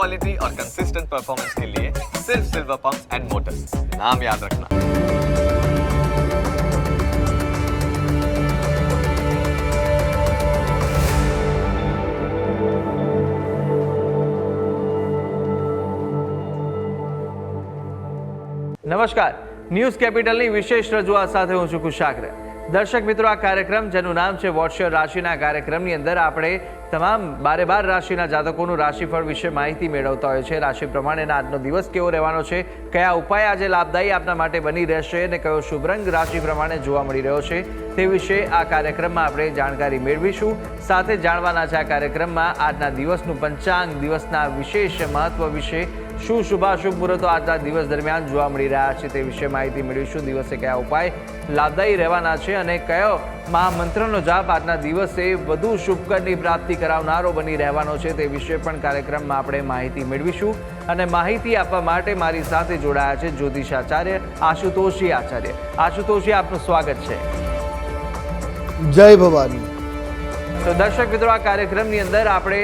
Quality और consistent performance के लिए सिर्फ सिल्वर पंप्स एंड मोटर्स, नाम याद रखना। નમસ્કાર, ન્યૂઝ કેપિટલની વિશેષ રજૂઆત સાથે હું છું કુશાગ્ર। દર્શક મિત્રો, આ કાર્યક્રમ જેનું નામ છે વોટ્સ યોર રાશિના કાર્યક્રમની અંદર આપણે તમામ 12 રાશિના જાતકોનું રાશિફળ વિશે માહિતી મેળવતા હોય છે। રાશિ પ્રમાણેના આજનો દિવસ કેવો રહેવાનો છે, કયા ઉપાય આજે લાભદાયી આપના માટે બની રહેશે અને કયો શુભ રંગ રાશિ પ્રમાણે જોવા મળી રહ્યો છે તે વિશે આ કાર્યક્રમમાં આપણે જાણકારી મેળવીશું। સાથે જાણવાના છે આ કાર્યક્રમમાં આજના દિવસનું પંચાંગ, દિવસના વિશેષ મહત્વ વિશે, શું શુભાશુભ મુહૂર્તો આજના દિવસ દરમિયાન જોવા મળી રહ્યા છે તે વિશે માહિતી મેળવીશું। દિવસે કયા ઉપાય લાભદાયી રહેવાના છે અને કયો મહામંત્રનો જાપ આજના દિવસે વધુ શુભકરની પ્રાપ્તિ કરાવનારો બની રહેવાનો છે તે વિશે પણ કાર્યક્રમમાં આપણે માહિતી મેળવીશું। અને માહિતી આપવા માટે મારી સાથે જોડાયા છે જ્યોતિષાચાર્ય આશુતોષજી આચાર્ય। આશુતોષજી, આપનું સ્વાગત છે। જય ભવાની। તો દર્શક મિત્રો, આ કાર્યક્રમની અંદર આપણે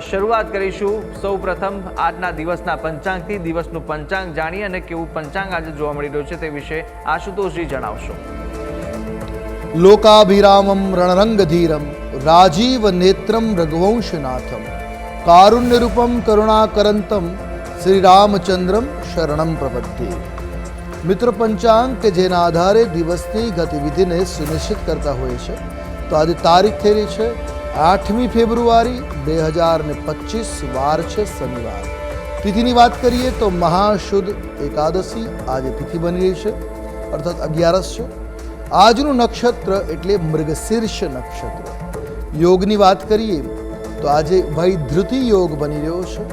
શરૂઆત કરીશું સૌપ્રથમ આજના દિવસના પંચાંગથી। દિવસનું પંચાંગ જાણીએ અને કેવું પંચાંગ આજે જોવા મળી રહ્યું છે તે વિશે આશુતોષજી જણાવશો। લોકાભિરામમ રણરંગધીરમ રાજીવ નેત્રમ રઘુવંશનાથમ કારુણ્યરૂપમ કરુણાકરંતમ શ્રી રામચંદ્રમ શરણમ પ્રપદ્યે। મિત્રો, પંચાંગ કે જેના આધારે દિવસની ગતિવિધિને સુનિશ્ચિત કરતા હોય છે, તો આજે તારીખ થઈ રહી છે 8મી ફેબ્રુઆરી 2025, વાર છે શનિવાર। તિથિની વાત કરીએ તો મહાશુદ્ધ એકાદશી આજે તિથિ બની રહી છે, અર્થાત 11 છે। આજનું નક્ષત્ર એટલે મૃગશીર્ષ નક્ષત્ર। યોગની વાત કરીએ તો આજે વૈધૃતિ યોગ બની રહ્યો છે।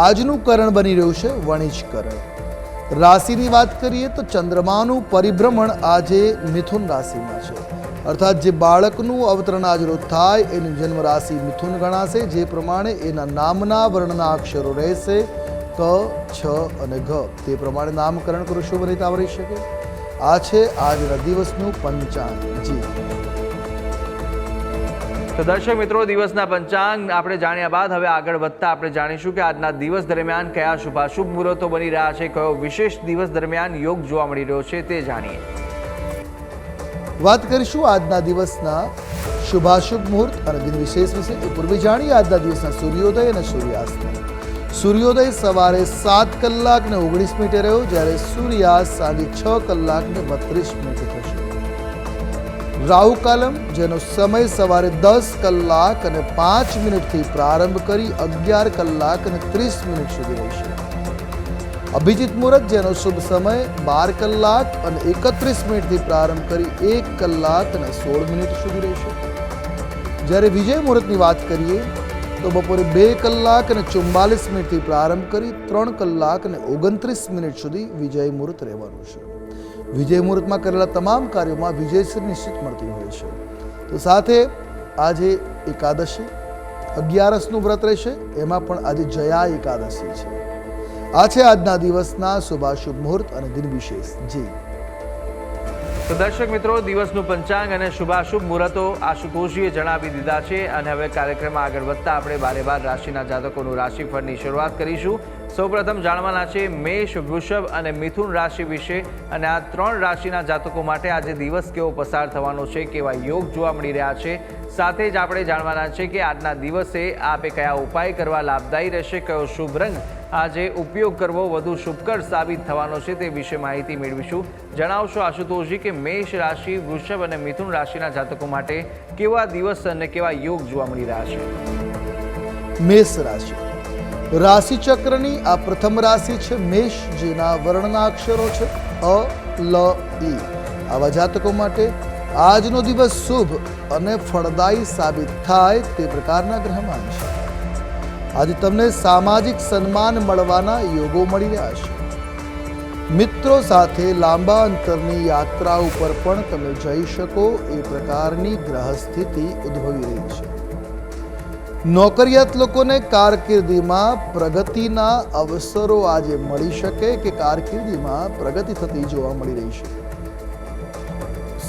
આજનું કરણ બની રહ્યું છે વણિજ કરણ। રાશિની વાત કરીએ તો ચંદ્રમાનું પરિભ્રમણ આજે મિથુન રાશિમાં છે, અર્થાત જે બાળકનું અવતરણ આજ રોજ થાય એની જન્મ રાશિ મિથુન ગણાશે, જે પ્રમાણે એના નામના વર્ણના અક્ષરો રહેશે ક, છ અને ઘ, તે પ્રમાણે નામકરણ કરો શુભ રીતે આવરી શકે। આ છે આજના દિવસનું પંચાંગ। જી તો દર્શક મિત્રો, દિવસના પંચાંગ આપણે જાણ્યા બાદ હવે આગળ વધતા આપણે જાણીશું કે આજના દિવસ દરમિયાન કયા શુભાશુભ મુહૂર્તો બની રહ્યા છે, કયો વિશેષ દિવસ દરમિયાન યોગ જોવા મળી રહ્યો છે તે જાણીએ। વાત કરીશું આજના દિવસના શુભાશુભ મુહૂર્ત અને દિન વિશેષ વિશે। એ પૂર્વે જાણીએ આજના દિવસના સૂર્યોદય અને સૂર્યાસ્તને। સૂર્યોદય સવારે 7:19 રહ્યો, જ્યારે સૂર્યાસ્ત સાંજે 6:32 થશે। રાહુ કાલમ, જેનો સમય સવારે 10:05 થી પ્રારંભ કરી 11:30 સુધી રહેશે। અભિજીત મુહૂર્ત, જેનો શુભ સમય 12:31 થી પ્રારંભ કરી 1:16 સુધી રહેશે। જ્યારે વિજય મુહૂર્તની વાત કરીએ તો બપોરે 2:44 થી પ્રારંભ કરી 3:29 સુધી વિજય મુહૂર્ત રહેવાનું છે। વિજય મુહૂર્તમાં કરેલા તમામ કાર્યોમાં વિજયશ્રી નિશ્ચિત મળતી હોય છે। તો સાથે આજે એકાદશી 11નું વ્રત રહેશે, એમાં પણ આજે જયા એકાદશી છે। આ છે આજના દિવસના શુભાશુભ મુહૂર્ત અને દિન વિશેષ। જી તો દર્શક મિત્રો, દિવસનું પંચાંગ અને શુભાશુભ મુહૂર્તો આશુતોષજીએ જણાવી દીધા છે અને હવે કાર્યક્રમમાં આગળ વધતા આપણે 12 રાશિના જાતકોનું રાશિફળની શરૂઆત કરીશું। સૌપ્રથમ જાણવાના છે મેષ, વૃષભ અને મિથુન રાશિ વિશે। અને આ 3 રાશિના જાતકો માટે આજે દિવસ કેવો પસાર થવાનો છે, કેવા યોગ જોવા મળી રહ્યા છે। સાથે જ આપણે જાણવાના છે કે આજના દિવસે આપે કયા ઉપાય કરવા લાભદાયી રહેશે, કયો શુભ રંગ આજે ઉપયોગ કરવો વધુ શુભકર સાબિત થવાનો છે તે વિશે માહિતી મેળવીશું। જણાવશો આશુતોષજી કે મેષ રાશિ, વૃષભ અને મિથુન રાશિના જાતકો માટે કેવા દિવસ અને કેવા યોગ જોવા મળી રહ્યા છે। મેષ રાશિ, રાશિ ચક્રની આ પ્રથમ રાશિ છે મેષ, જેના વર્ણના અક્ષરો છે અ, લ, ઈ। આવા જાતકો માટે આજનો દિવસ શુભ અને ફળદાયી સાબિત થાય તે પ્રકારના ગ્રહમાન છે। આજે તમને સામાજિક સન્માન મળવાના યોગો મળી રહ્યા છે। મિત્રો સાથે લાંબા અંતરની યાત્રા ઉપર પણ તમે જઈ શકો એ પ્રકારની ગ્રહ સ્થિતિ ઉદ્ભવી રહી છે। નોકરિયાત લોકોને કારકિર્દીમાં પ્રગતિના અવસરો આજે મળી શકે કે કારકિર્દીમાં પ્રગતિ થતી જોવા મળી રહી છે।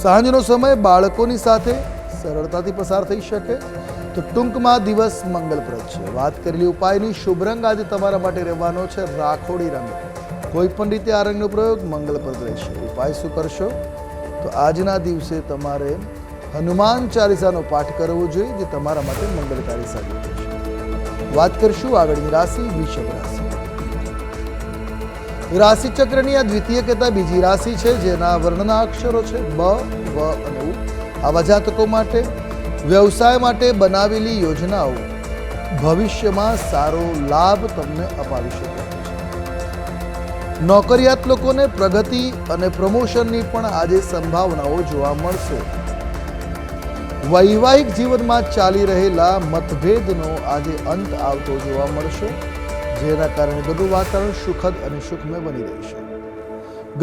સાંજનો સમય બાળકોની સાથે સરળતાથી પસાર થઈ શકે। તો ટૂંકમાં દિવસ મંગલપ્રદ છે. વાત કરેલી ઉપાયની શુભ રંગ આજે તમારા માટે રહેવાનો છે રાખોડી રંગ. કોઈ પણ રીતે આ રંગનો પ્રયોગ મંગલપ્રદ રહેશે. ઉપાય શું કરશો? તો આજના દિવસે તમારે હનુમાન ચાલીસાનો પાઠ કરવો જોઈએ, જે તમારા માટે મંગલકારી સાબિત થશે. વાત કરશું આગળની રાશિ વૃષભ રાશિ. રાશિ ચક્રની આ દ્વિતીય કહેતા બીજી રાશિ છે, જેના વર્ણના અક્ષરો છે બ, વ અને ઉ. આવા જાતકો માટે વ્યવસાય માટે બનાવેલી યોજનાઓ ભવિષ્યમાં સારો લાભ તમને અપાવી શકે છે. નોકરિયાત લોકોને પ્રગતિ અને પ્રમોશનની પણ આજે સંભાવનાઓ જોવા મળશે. વૈવાહિક જીવનમાં ચાલી રહેલા મતભેદનો આજે અંત આવતો જોવા મળશે, જેના કારણે બધું વાતાવરણ સુખદ અને સુખમય બની રહેશે.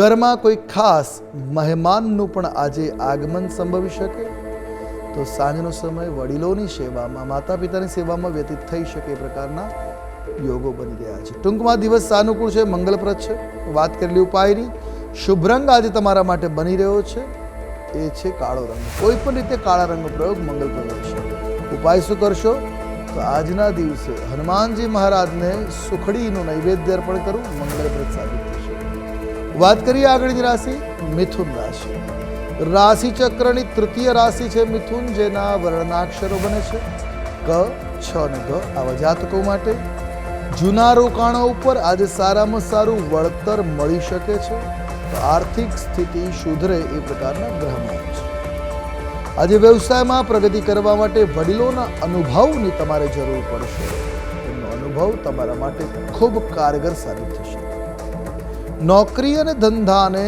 ઘરમાં કોઈ ખાસ મહેમાનનું પણ આજે આગમન સંભવી શકે. તો સાંજનો સમય વડીલોની સેવામાં, માતા પિતાની સેવામાં વ્યતીત થઈ શકે એ પ્રકારના યોગો બની રહ્યા છે. ટૂંકમાં દિવસ સાનુકૂળ છે, મંગલપ્રદ છે. વાત કરેલી ઉપાયની શુભ રંગ આજે તમારા માટે બની રહ્યો છે, એ છે કાળો રંગ. કોઈ પણ રીતે કાળા રંગનો પ્રયોગ મંગલપ્રદ રહેશે. ઉપાય શું કરશો? તો આજના દિવસે હનુમાનજી મહારાજને સુખડીનું નૈવેદ્ય અર્પણ કરવું મંગલપ્રદ સાબિત થશે. વાત કરીએ આગળની રાશિ મિથુન રાશિ. રાશિ ચક્રની તૃતીય રાશિ છે મિથુન, જેના વર્ણનાક્ષરો બને છે ક, છ અને ગ. આવા જાતકો માટે જૂના રોકાણો ઉપર આજે સારામાં સારું વળતર મળી શકે છે. તો આર્થિક સ્થિતિ સુધરે એ પ્રકારના ગ્રહમાન છે. આજે વ્યવસાયમાં પ્રગતિ કરવા માટે વડીલોના અનુભવની તમારે જરૂર પડશે. એમનો અનુભવ તમારા માટે ખૂબ કારગર સાબિત થશે. નોકરી અને ધંધાને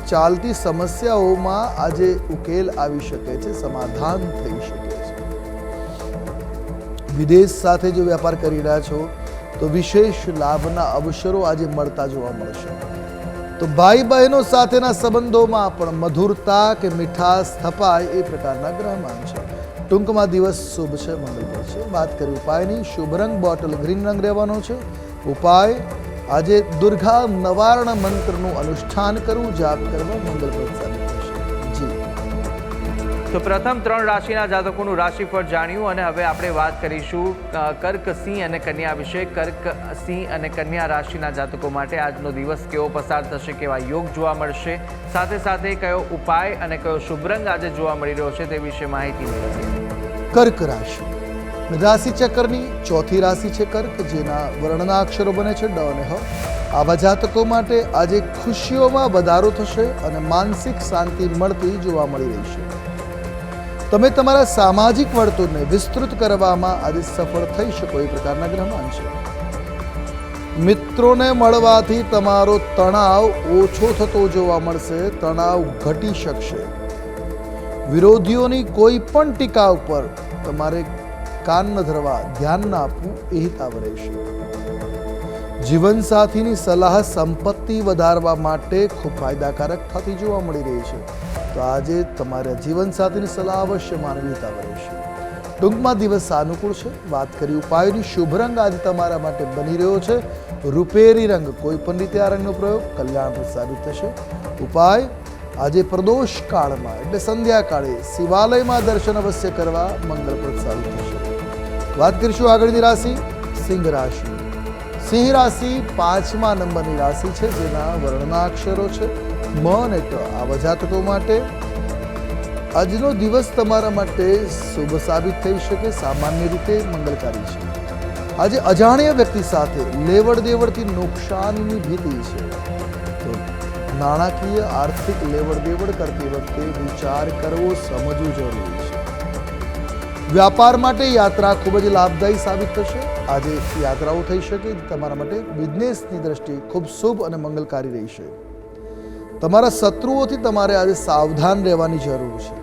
ચાલતી સમસ્યાઓમાં આજે ઉકેલ આવી શકે છે, સમાધાન થઈ શકે છે. વિદેશ સાથે જો વેપાર કરી રહ્યા છો તો વિશેષ લાભના અવસરો આજે મળતા જોવા મળશે. તો ભાઈ બહેનો સાથેના સંબંધોમાં પણ મધુરતા કે મીઠાશ થપાય એ પ્રકારના ગ્રહમાન છે. ટૂંકમાં દિવસ શુભ છે, મંગલપ્રદ છે. વાત કરી ઉપાયની શુભ રંગ બોટલ ગ્રીન રંગ રહેવાનો છે. ઉપાય આજે દુર્ગા નવારણ મંત્રનું અનુષ્ઠાન કરવું, જાપ કરવા મંગલપ્રદ સાબિત થશે. જી તો પ્રથમ 3 રાશિના જાતકોનું રાશિફળ જાણ્યું, અને હવે આપણે વાત કરીશું કર્ક, સિંહ અને કન્યા વિશે. કર્ક, સિંહ અને કન્યા રાશિના જાતકો માટે આજનો દિવસ કેવો પસાર થશે, કેવા યોગ જોવા મળશે, સાથે સાથે કયો ઉપાય અને કયો શુભ રંગ આજે જોવા મળી રહ્યો છે તે વિશે માહિતી મેળવીએ. કર્ક રાશિ રાશિ ચક્રની ચોથી રાશિ છે કર્ક, જેના વર્ણના અક્ષરો બને છે ડ અને હ. આવા જાતકો માટે આજે ખુશીઓમાં વધારો થશે અને માનસિક શાંતિ મળતી જોવા મળી રહી છે. તમે તમારા સામાજિક વર્તુળને વિસ્તૃત કરવામાં આજે સફળ થઈ શકો એ પ્રકારના ગ્રહમાન છે. મિત્રોને મળવાથી તમારો તણાવ ઓછો થતો જોવા મળશે, તણાવ ઘટી શકશે. વિરોધીઓની કોઈ પણ ટીકા ઉપર તમારે કાન ન ધરવા, ધ્યાન ન આપવું એ હિતાવ રહેશે. જીવનસાથીની સલાહ સંપત્તિ વધારવા માટે ખૂબ ફાયદાકારક થતી જોવા મળી રહી છે. તો આજે તમારા જીવનસાથીની સલાહ અવશ્ય માનવી હિતાવ રહેશે. ટૂંકમાં દિવસ સાનુકૂળ છે. વાત કરી ઉપાયની શુભ રંગ આજે તમારા માટે બની રહ્યો છે રૂપેરી રંગ. કોઈ પણ રીતે આ રંગનો પ્રયોગ કલ્યાણપ્રદ સાબિત થશે. ઉપાય આજે પ્રદોષ કાળમાં એટલે સંધ્યાકાળે શિવાલયમાં દર્શન અવશ્ય કરવા મંગલપ્રદ સાબિત થશે. વાત કરીશું આગળની રાશિ સિંહ રાશિ. સિંહ રાશિ 5મા નંબરની રાશિ છે, જેના વર્ણના અક્ષરો છે મ અને ટ. આવા જાતકો માટે આજનો દિવસ તમારા માટે શુભ સાબિત થઈ શકે, સામાન્ય રીતે મંગલકારી છે. આજે અજાણ્યા વ્યક્તિ સાથે લેવડ દેવડથી નુકસાનની ભીતિ છે. તો નાણાકીય આર્થિક લેવડ દેવડ કરતી વખતે વિચાર કરવો, સમજવું જરૂરી છે. વ્યાપાર માટે યાત્રા ખૂબ જ લાભદાયી સાબિત થશે. આજે યાત્રાઓ થઈ શકે, તમારા માટે બિઝનેસની દ્રષ્ટિએ ખૂબ શુભ અને મંગલકારી રહેશે. તમારા શત્રુઓથી તમારે આજે સાવધાન રહેવાની જરૂર છે.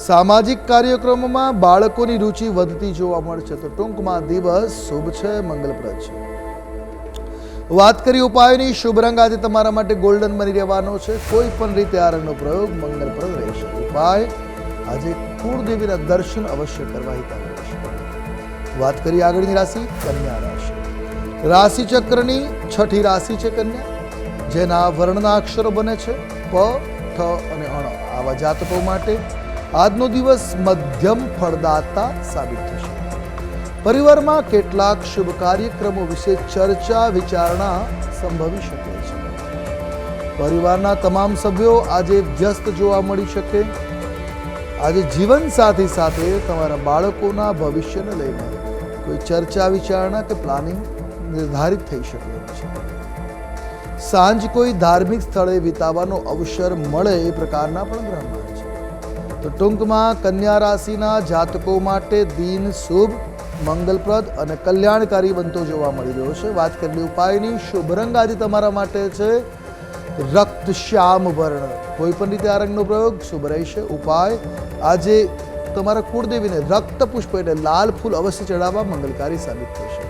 સામાજિક કાર્યક્રમોમાં બાળકોની રુચિ વધતી જોવા મળશે. તો ટૂંકમાં દિવસ શુભ છે, મંગલપ્રદ છે. વાત કરી ઉપાયની શુભ રંગ આજે તમારા માટે ગોલ્ડન બની રહેવાનો છે. કોઈ પણ રીતે આ રંગનો પ્રયોગ મંગલપ્રદ રહેશે. ઉપાય આજે કુળદેવીના દર્શન અવશ્ય કરવા હિતાવ રહેશે. વાત કરી આગળની રાશિ કન્યા રાશિ. રાશિ ચક્રની છઠ્ઠી રાશિ છે કન્યા, જેના વર્ણના અક્ષરો બને છે પ, ઠ અને અણ. આવા જાતકો માટે આજનો દિવસ મધ્યમ ફળદાતા સાબિત થશે. પરિવારમાં કેટલાક શુભ કાર્યક્રમો વિશે ચર્ચા વિચારણા સંભવી શકે છે. પરિવારના તમામ સભ્યો આજે વ્યસ્ત જોવા મળી શકે. આજે જીવનસાથી સાથે તમારા બાળકોના ભવિષ્યને લઈને કોઈ ચર્ચા વિચારણા કે પ્લાનિંગ નિર્ધારિત થઈ શકે છે. સાંજ કોઈ ધાર્મિક સ્થળે વિતાવવાનો અવસર મળે એ પ્રકારના પણ ગ્રહમાન છે. તો ટૂંકમાં કન્યા રાશિના જાતકો માટે દિન શુભ, મંગલપ્રદ અને કલ્યાણકારી બનતો જોવા મળી રહ્યો છે. વાત કરેલી ઉપાયની શુભ રંગ આજે તમારા માટે છે રક્ત શ્યામ વર્ણ. કોઈ પણ રીતે આ રંગનો પ્રયોગ શુભ રહેશે. ઉપાય આજે તમારા કુળદેવીને રક્ત પુષ્પ એટલે લાલ ફૂલ અવશ્ય ચડાવવા મંગલકારી સાબિત થશે.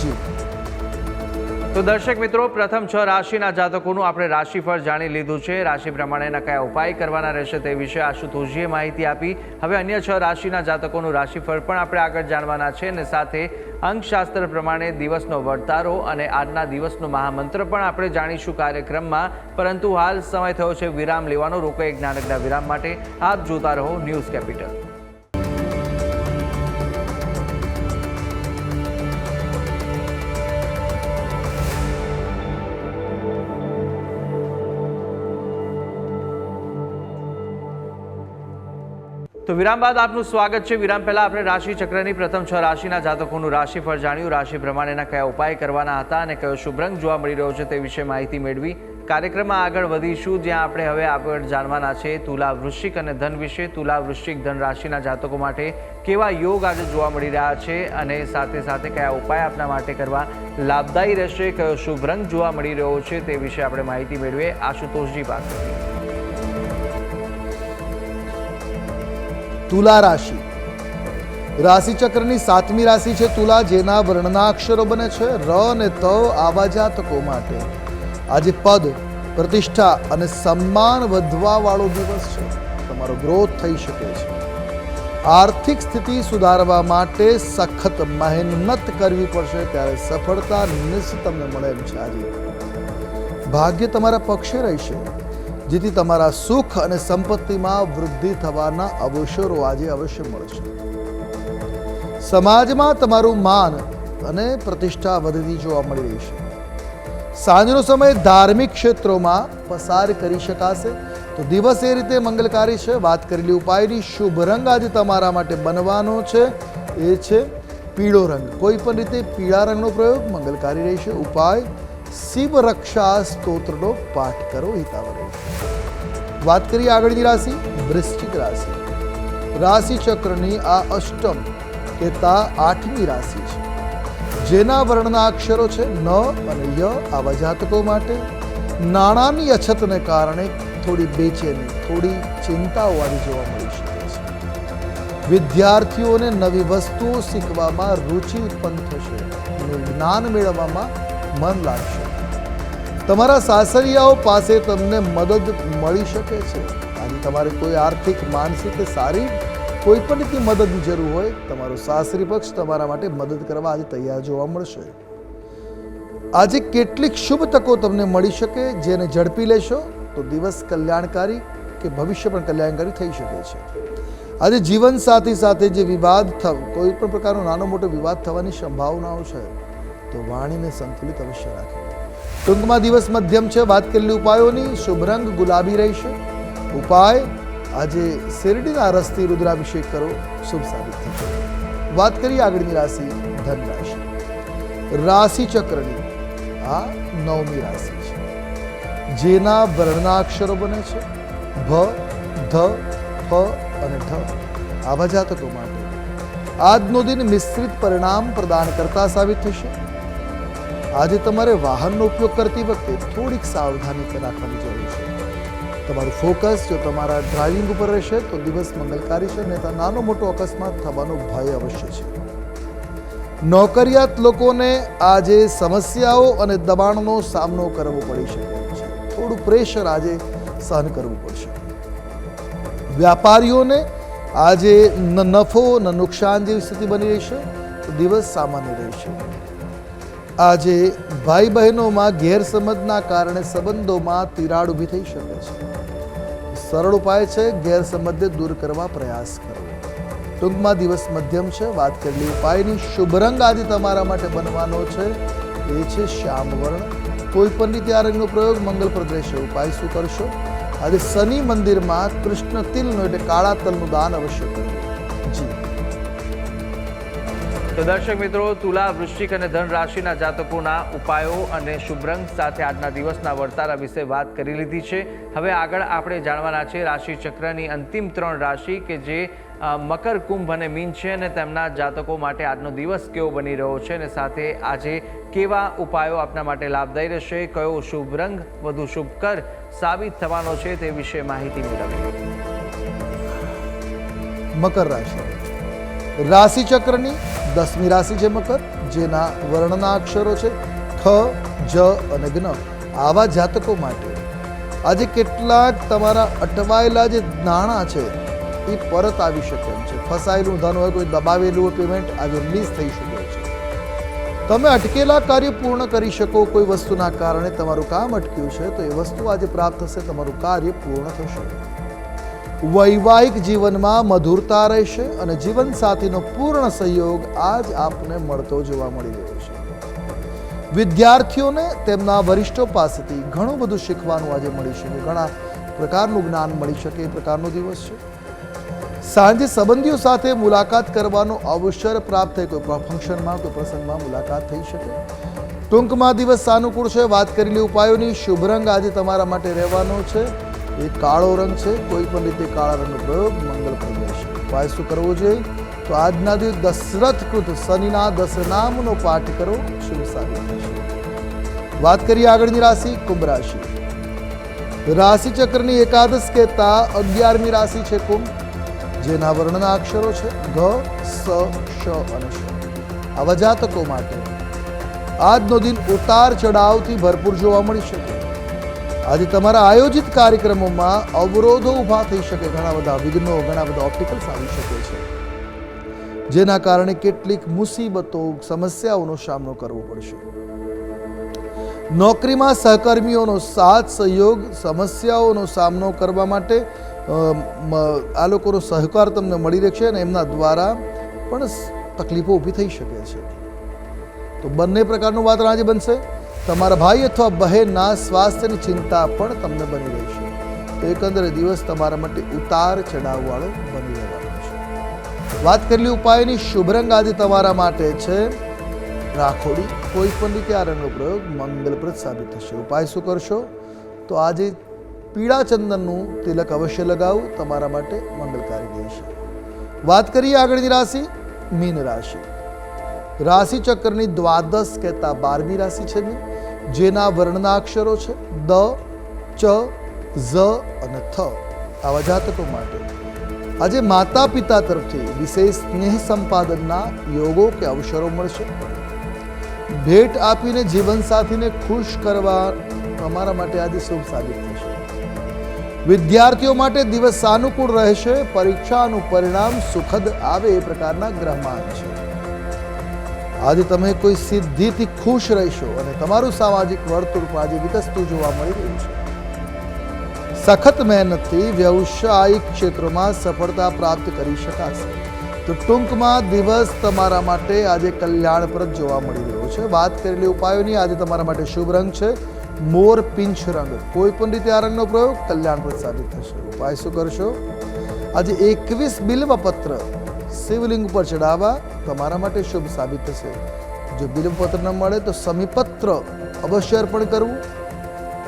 જી તો દર્શક મિત્રો, પ્રથમ 6 રાશિના જાતકોનું આપણે રાશિફળ જાણી લીધું છે. રાશિ પ્રમાણેના કયા ઉપાય કરવાના રહેશે તે વિશે આશુતોષજીએ માહિતી આપી. હવે અન્ય 6 રાશિના જાતકોનું રાશિફળ પણ આપણે આગળ જાણવાના છે અને સાથે અંકશાસ્ત્ર પ્રમાણે દિવસનો વર્તારો અને આજના દિવસનો મહામંત્ર પણ આપણે જાણીશું કાર્યક્રમમાં. પરંતુ હાલ સમય થયો છે વિરામ લેવાનો. રોકો એક નાનકડા વિરામ માટે. આપ જોતા રહો ન્યૂઝ કેપિટલ. તો વિરામ બાદ આપનું સ્વાગત છે. વિરામ પહેલા આપણે રાશિ ચક્રની પ્રથમ 6 રાશિના જાતકોનું રાશિફળ જાણ્યું. રાશિ પ્રમાણેના કયા ઉપાય કરવાના હતા અને કયો શુભ રંગ જોવા મળી રહ્યો છે તે વિશે માહિતી મેળવી. કાર્યક્રમમાં આગળ વધીશું, જ્યાં આપણે હવે આગળ જાણવાના છે તુલા, વૃશ્ચિક અને ધન વિશે. તુલા, વૃશ્ચિક, ધન રાશિના જાતકો માટે કેવા યોગ આજે જોવા મળી રહ્યા છે અને સાથે સાથે કયા ઉપાય આપના માટે કરવા લાભદાયી રહેશે, કયો શુભ રંગ જોવા મળી રહ્યો છે તે વિશે આપણે માહિતી મેળવીએ આશુતોષજી પાસેથી. તુલા રાશિ રાશિ ચક્રની 7મી રાશિ છે તુલા, જેના વર્ણના અક્ષરો બને છે ર અને ત. આવા જાતકો માટે આજે પદ, પ્રતિષ્ઠા અને સન્માન વધવા વાળો દિવસ છે. તમારો ગ્રોથ થઈ શકે છે. આર્થિક સ્થિતિ સુધારવા માટે સખત મહેનત કરવી પડશે, ત્યારે સફળતા નિશ્ચિત તમને મળે એમ છે. આજે ભાગ્ય તમારા પક્ષે રહેશે, જેથી તમારા સુખ અને સંપત્તિમાં વૃદ્ધિ થવાના અવસરો આજે અવશ્ય મળશે. સમાજમાં તમારું માન અને પ્રતિષ્ઠા વધતી જોવા મળી રહી છે. સાંજનો સમય ધાર્મિક ક્ષેત્રોમાં પસાર કરી શકાશે. તો દિવસ એ રીતે મંગલકારી છે. વાત કરેલી ઉપાયની શુભ રંગ આજે તમારા માટે બનવાનો છે એ છે પીળો રંગ. કોઈ પણ રીતે પીળા રંગનો પ્રયોગ મંગલકારી રહેશે. ઉપાય શિવ રક્ષા સ્તોત્રનો પાઠ કરો, હિતાવ રહેશે. વાત કરીએ આગળની રાશિ વૃશ્ચિક રાશિ. રાશિ ચક્રની આ અષ્ટમ કહેતા 8મી રાશિ છે, જેના વર્ણના અક્ષરો છે ન અને ય. આવા જાતકો માટે નાણાંની અછતને કારણે થોડી બેચેની, થોડી ચિંતાઓ આજે જોવા મળી શકે છે. વિદ્યાર્થીઓને નવી વસ્તુઓ શીખવામાં રુચિ ઉત્પન્ન થશે. જ્ઞાન મેળવવામાં મન લાગશે. તમારા સાસરિયાઓ પાસે તમને મદદ મળી શકે છે. આજે તમારે કોઈ આર્થિક, માનસિક કે શારીરિક કોઈ પણ રીતે મદદની જરૂર હોય, તમારો સાસરી પક્ષ તમારા માટે મદદ કરવા આજે તૈયાર જોવા મળશે. આજે કેટલીક શુભ તકો તમને મળી શકે, જેને ઝડપી લેશો તો દિવસ કલ્યાણકારી કે ભવિષ્ય પણ કલ્યાણકારી થઈ શકે છે. આજે જીવનસાથી સાથે જે વિવાદ કોઈ પણ પ્રકારનો નાનો મોટો વિવાદ થવાની સંભાવનાઓ છે, તો વાણીને સંતુલિત અવશ્ય રાખો. ટૂંકમાં દિવસ મધ્યમ છે. વાત કરેલી ઉપાયોની શુભ રંગ ગુલાબી રહેશે. ઉપાય આજે શેરડીના રસથી રુદ્રાભિષેક કરો, શુભ સાબિત થશે. વાત કરીએ આગળની રાશિ ધન રાશિ. રાશિ ચક્રની આ 9મી રાશિ છે, જેના વર્ણના અક્ષરો બને છે ભ, ધ, ફ અને ઢ. આવા જાતકો માટે આજનો દિન મિશ્રિત પરિણામ પ્રદાન કરતા સાબિત થશે. આજે તમારે વાહનનો ઉપયોગ કરતી વખતે થોડીક સાવધાની રાખવાની જરૂર છે. તમારું ફોકસ જો તમારા ડ્રાઇવિંગ ઉપર રહેશે તો દિવસ મંગલકારી છે, નહીં તો નાનો મોટો અકસ્માત થવાનો ભય અવશ્ય છે. નોકરિયાત લોકોને આજે સમસ્યાઓ અને દબાણનો સામનો કરવો પડી શકે છે. થોડું પ્રેશર આજે સહન કરવું પડશે. વ્યાપારીઓને આજે ન નફો ન નુકસાન જેવી સ્થિતિ બની રહેશે, તો દિવસ સામાન્ય રહેશે. આજે ભાઈ બહેનોમાં ગેરસમજના કારણે સંબંધોમાં તિરાડ ઊભી થઈ શકે છે. સરળ ઉપાય છે, ગેરસમજને દૂર કરવા પ્રયાસ કરવો. ટૂંકમાં દિવસ મધ્યમ છે. વાત કરેલી ઉપાયની શુભ રંગ આજે તમારા માટે બનવાનો છે એ છે શ્યામ વર્ણ. કોઈ પણ રીતે આ રંગનો પ્રયોગ મંગલપ્રદ રહેશે. ઉપાય શું કરશો? આજે શનિ મંદિરમાં કૃષ્ણ તિલનું એટલે કાળા તલનું દાન અવશ્ય કરવું. જી. તો દર્શક મિત્રો, તુલા, વૃશ્ચિક અને ધન રાશિના જાતકોના ઉપાયો અને શુભ રંગ સાથે આજના દિવસના વર્તારા વિશે વાત કરી લીધી છે. હવે આગળ આપણે જાણવાના છે રાશિ ચક્રની અંતિમ 3 રાશિ કે જે મકર, કુંભ અને મીન છે, અને તેમના જાતકો માટે આજનો દિવસ કેવો બની રહ્યો છે અને સાથે આજે કેવા ઉપાયો આપના માટે લાભદાયી રહેશે, કયો શુભ રંગ વધુ શુભકર સાબિત થવાનો છે તે વિશે માહિતી મેળવીએ. મકર રાશિ રાશિ ચક્રની 10મી રાશિ છે મકર, જેના વર્ણના અક્ષરો છે ખ, જ અને જ્ઞ. આવા જાતકો માટે આજે કેટલાક તમારા અટવાયેલા જે નાણાં છે એ પરત આવી શકે એમ છે. ફસાયેલું ધન હોય, કોઈ દબાવેલું પેમેન્ટ આજે રિલીઝ થઈ શકે છે. તમે અટકેલા કાર્ય પૂર્ણ કરી શકો. કોઈ વસ્તુના કારણે તમારું કામ અટક્યું છે તો એ વસ્તુ આજે પ્રાપ્ત થશે, તમારું કાર્ય પૂર્ણ થશે. વૈવાહિક જીવનમાં મધુરતા રહેશે અને જીવનસાથીનો પૂર્ણ સહયોગ આજ આપને મળતો જોવા મળી રહ્યો છે. વિદ્યાર્થીઓને તેમના વરિષ્ઠો પાસેથી ઘણું બધું શીખવાનું આજે મળી શકે. ઘણા પ્રકારનું જ્ઞાન મળી શકે એ પ્રકારનો દિવસ છે. સાંજે સંબંધીઓ સાથે મુલાકાત કરવાનો અવસર પ્રાપ્ત થાય. કોઈ ફંક્શનમાં, કોઈ પ્રસંગમાં મુલાકાત થઈ શકે. ટૂંકમાં દિવસ સાનુકૂળ છે. વાત કરેલી ઉપાયોની શુભ રંગ આજે તમારા માટે રહેવાનો છે એ કાળો રંગ છે. કોઈ પણ રીતે કાળા રંગનો પ્રયોગ મંગલપ્રદ રહેશે. ઉપાય શું કરવો જોઈએ? તો આજના દિવસ દશરથ કૃત શનિના 10 નામનો પાઠ કરો, શુભ સાબિત થશે. વાત કરીએ આગળની રાશિ કુંભ રાશિ. રાશિ ચક્રની એકાદશ કહેતા 11મી રાશિ છે કુંભ, જેના વર્ણના અક્ષરો છે ઘ, સ, શ અને શ. આવા જાતકો માટે આજનો દિન ઉતાર ચઢાવથી ભરપૂર જોવા મળી શકે. આજે તમારા આયોજિત કાર્યક્રમોમાં અવરોધો ઊભા થઈ શકે. ઘણા બધા વિઘ્નો, ઘણા બધા ઓબ્સ્ટિકલ્સ આવી શકે છે, જેના કારણે કેટલીક મુસીબતો, સમસ્યાઓનો સામનો કરવો પડશે. નોકરીમાં સહકર્મીઓનો સાથ સહયોગ, સમસ્યાઓનો સામનો કરવા માટે આ લોકોનો સહકાર તમને મળી રહેશે અને એમના દ્વારા પણ તકલીફો ઊભી થઈ શકે છે. તો બંને પ્રકારનું વાતાવરણ આજે બનશે. તમારા ભાઈ અથવા બહેનના સ્વાસ્થ્યની ચિંતા પણ તમને બની રહેશે. તો એકંદરે દિવસ તમારા માટે ઉતાર ચઢાવવાળો બની રહેવાનો છે. વાત કરેલી ઉપાયની શુભ રંગ આજે તમારા માટે છે રાખોડી. કોઈ પણ રીતે આ રંગનો પ્રયોગ મંગલપ્રદ સાબિત થશે. ઉપાય શું કરશો? તો આજે પીળા ચંદનનું તિલક અવશ્ય લગાવવું તમારા માટે મંગલકારી રહેશે. વાત કરીએ આગળની રાશિ મીન રાશિ. રાશિ ચક્રની 12 કહેતા 12મી રાશિ છે મીન, જેના વર્ણના અક્ષરો છે દ, ચ, ઝ અને થ. આવા જાતકો માટે આજે માતા પિતા તરફથી વિશેષ સ્નેહ સંપાદનના યોગો કે અવસરો મળશે. ભેટ આપીને જીવનસાથીને ખુશ કરવા તમારા માટે આજે શુભ સાબિત થશે. વિદ્યાર્થીઓ માટે દિવસ સાનુકૂળ રહેશે. પરીક્ષાનું પરિણામ સુખદ આવે એ પ્રકારના ગ્રહમાન છે. આજે તમે કોઈ સિદ્ધિથી ખુશ રહેશો અને તમારું સામાજિક વર્તુળ પણ આજે વિકસતું જોવા મળી રહ્યું છે. સખત મહેનતથી વ્યવસાયિક ક્ષેત્રોમાં સફળતા પ્રાપ્ત કરી શકાશે. તો ટૂંકમાં દિવસ તમારા માટે આજે કલ્યાણપ્રદ જોવા મળી રહ્યો છે. વાત કરેલી ઉપાયોની આજે તમારા માટે શુભ રંગ છે મોર પિંચ રંગ. કોઈ પણ રીતે આ રંગનો પ્રયોગ કલ્યાણપ્રદ સાબિત થશે. ઉપાય શું કરશો? આજે 21 બિલ્વપત્ર શિવલિંગ ઉપર ચડાવવા તમારા માટે શુભ સાબિત થશે. જો બિલ્વપત્ર ન મળે તો સમીપત્ર અવશ્ય અર્પણ કરવું.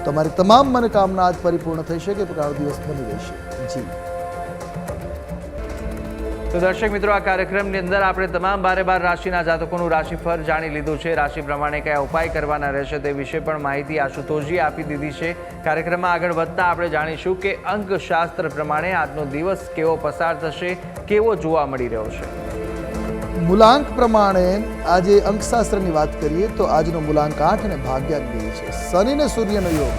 તમારી તમામ મનોકામના આજ પરિપૂર્ણ થઈ શકે એ પ્રકારનો દિવસ બની રહેશે. જી. તો દર્શક મિત્રો, આ કાર્યક્રમની અંદર આપણે તમામ 12 રાશિના જાતકોનું રાશિફળ જાણી લીધું છે. રાશિ પ્રમાણે કયા ઉપાય કરવાના રહેશે તે વિશે પણ માહિતી આશુતોષજી આપી દીધી છે. કાર્યક્રમમાં આગળ વધતા આપણે જાણીશું કે અંકશાસ્ત્ર પ્રમાણે આજનો દિવસ કેવો પસાર થશે, કેવો જોવા મળી રહ્યો છે. મૂલાંક પ્રમાણે આજે અંકશાસ્ત્રની વાત કરીએ તો આજનો મૂલાંક 8 અને ભાગ્યાંક 2 છે. શનિ અને સૂર્યનો યોગ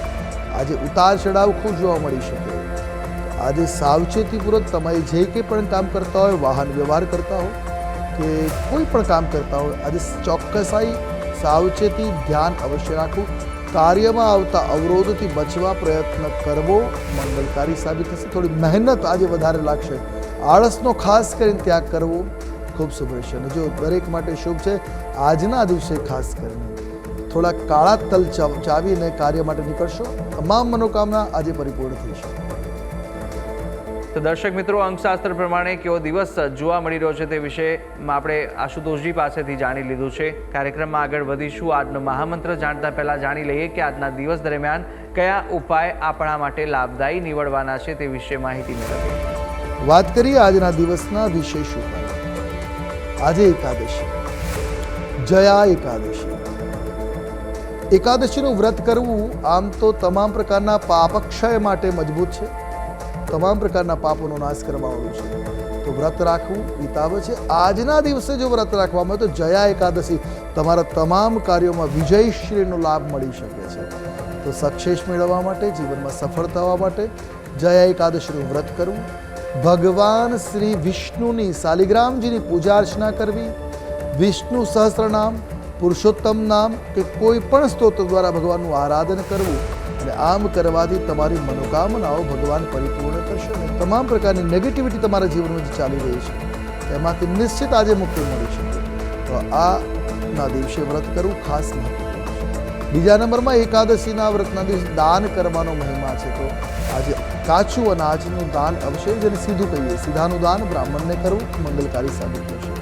આજે ઉતાર ચઢાવ ખૂબ જોવા મળી શકે. આજે સાવચેતીપૂર્વક તમારી જે કંઈ પણ કામ કરતા હોય, વાહન વ્યવહાર કરતા હો કે કોઈ પણ કામ કરતા હોય, આજે ચોક્કસાઈ, સાવચેતી, ધ્યાન અવશ્ય રાખવું. કાર્યમાં આવતા અવરોધોથી બચવા પ્રયત્ન કરવો મંગલકારી સાબિત થશે. થોડી મહેનત આજે વધારે લાગશે. આળસનો ખાસ કરીને ત્યાગ કરવો ખૂબ શુભ રહેશે. અને જો દરેક માટે શુભ છે આજના દિવસે ખાસ કરીને થોડા કાળા તલ ચાવીને કાર્ય માટે નીકળશો. તમામ મનોકામના આજે પરિપૂર્ણ થશે. તો દર્શક મિત્રો, અંકશાસ્ત્ર પ્રમાણે કેવો દિવસ જોવા મળી રહ્યો છે તે વિશે આપણે આશુતોષજી પાસેથી જાણી લીધું છે. કાર્યક્રમમાં આગળ વધીશું. આજનો મહામંત્ર જાણતા પહેલા જાણી લઈએ કે આજના દિવસ દરમિયાન કયા ઉપાય આપણા માટે લાભદાયી નીવડવાના છે તે વિશે માહિતી મેળવીએ. વાત કરીએ આજના દિવસના વિશેષ ઉપાય. આજે એકાદશી, જયા એકાદશી. એકાદશીનું વ્રત કરવું આમ તો તમામ પ્રકારના પાપક્ષય માટે મજબૂત છે. તમામ પ્રકારના પાપોનો નાશ કરવાવાળું છે. તો વ્રત રાખવું હિતાવ છે. આજના દિવસે જો વ્રત રાખવામાં આવે તો જયા એકાદશી તમારા તમામ કાર્યોમાં વિજયશ્રીનો લાભ મળી શકે છે. તો સક્સેસ મેળવવા માટે, જીવનમાં સફળ થવા માટે જયા એકાદશીનું વ્રત કરવું. ભગવાન શ્રી વિષ્ણુની શાલિગ્રામજીની પૂજા અર્ચના કરવી. વિષ્ણુ સહસ્ત્રનામ, પુરુષોત્તમ નામ કે કોઈ પણ સ્તોત્ર દ્વારા ભગવાનનું આરાધન કરવું. અને આમ કરવાથી તમારી મનોકામનાઓ ભગવાન પરિપૂર્ણ કરશે અને તમામ પ્રકારની નેગેટિવિટી તમારા જીવનમાં જે ચાલી રહી છે તેમાંથી નિશ્ચિત આજે મુક્તિ મળી શકે. તો આના દિવસે વ્રત કરવું ખાસ મહત્વનું છે. બીજા નંબરમાં એકાદશીના વ્રતના દિવસે દાન કરવાનો મહિમા છે. તો આજે કાચું અનાજનું દાન અવશ્ય, જેને સીધું કહીએ, સીધાનું દાન બ્રાહ્મણને કરવું મંગલકારી સાબિત થશે.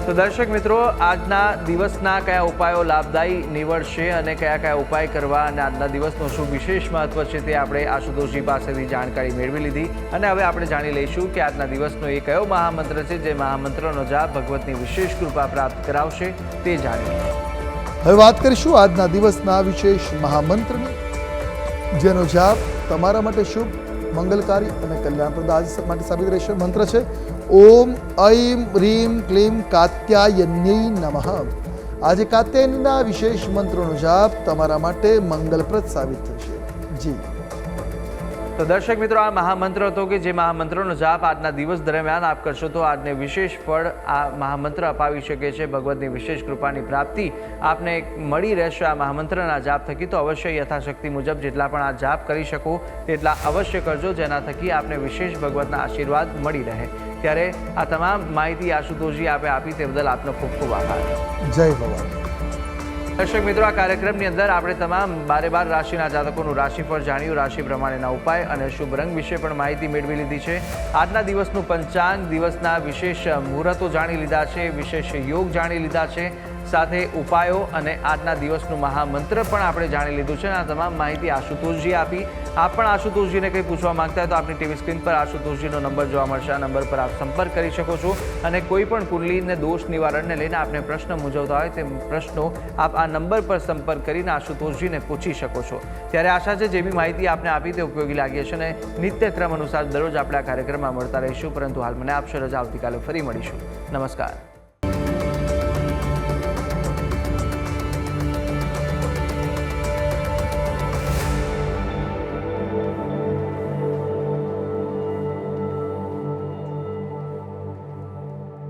તો દર્શક મિત્રો, આજના દિવસના કયા ઉપાયો લાભદાયી નીવડશે અને કયા કયા ઉપાય કરવા અને આજના દિવસનું શું વિશેષ મહત્વ છે તે આપણે આશુતોષજી પાસેથી જાણકારી મેળવી લીધી. અને હવે આપણે જાણી લઈશું કે આજના દિવસનો એ કયો મહામંત્ર છે જે મહામંત્રનો જાપ ભગવતની વિશેષ કૃપા પ્રાપ્ત કરાવશે તે જાણીએ. હવે વાત કરીશું આજના દિવસના વિશેષ મહામંત્રની, જેનો જાપ તમારા માટે શુભ, મંગલકારી અને કલ્યાણપ્રદ આજ માટે સાબિત રહેશે. મંત્ર છે ઓમ ઐમ હ્રીમ ક્લીમ કાત્યાયન્યૈ નમઃ. આજે કાત્યાયનના વિશેષ મંત્રોનો જાપ તમારા માટે મંગલપ્રદ સાબિત થશે. જી. તો દર્શક મિત્રો, આ મહામંત્ર હતો કે જે મહામંત્રનો જાપ આજના દિવસ દરમિયાન આપ કરશો તો આજને વિશેષ ફળ આ મહામંત્ર અપાવી શકે છે. ભગવતની વિશેષ કૃપાની પ્રાપ્તિ આપને મળી રહેશે આ મહામંત્રના જાપ થકી. તો અવશ્ય યથાશક્તિ મુજબ જેટલા પણ આ જાપ કરી શકો તેટલા અવશ્ય કરજો, જેના થકી આપને વિશેષ ભગવતના આશીર્વાદ મળી રહે. ત્યારે આ તમામ માહિતી આશુતોષજી આપે આપી તે બદલ આપનો ખૂબ ખૂબ આભાર. જય ભગવાન. દર્શક મિત્રો, આ કાર્યક્રમની અંદર આપણે તમામ 12 રાશિના જાતકોનું રાશિફળ જાણ્યું, રાશિ પ્રમાણેના ઉપાય અને શુભ રંગ વિશે પણ માહિતી મેળવી લીધી છે. આજના દિવસનું પંચાંગ, દિવસના વિશેષ મુહૂર્તો જાણી લીધા છે, વિશેષ યોગ જાણી લીધા છે, સાથે ઉપાયો અને આજના દિવસનું મહામંત્ર પણ આપણે જાણી લીધું છે. આ તમામ માહિતી આશુતોષજી આપી. આપ પણ આશુતોષજીને કંઈ પૂછવા માંગતા હોય તો આપની ટીવી સ્ક્રીન પર આશુતોષજીનો નંબર જોવા મળશે. આ નંબર પર આપ સંપર્ક કરી શકો છો અને કોઈ પણ કુંડલીને દોષ નિવારણને લઈને આપને પ્રશ્ન મૂંઝવતા હોય તે પ્રશ્નો આપ આ નંબર પર સંપર્ક કરીને આશુતોષજીને પૂછી શકો છો. ત્યારે આશા છે જે બી માહિતી આપને આપી તે ઉપયોગી લાગી હશે અને નિત્યક્રમ અનુસાર દરરોજ આપણે આ કાર્યક્રમમાં મળતા રહીશું. પરંતુ હાલ મને આપશો રજા. આવતીકાલે ફરી મળીશું. નમસ્કાર.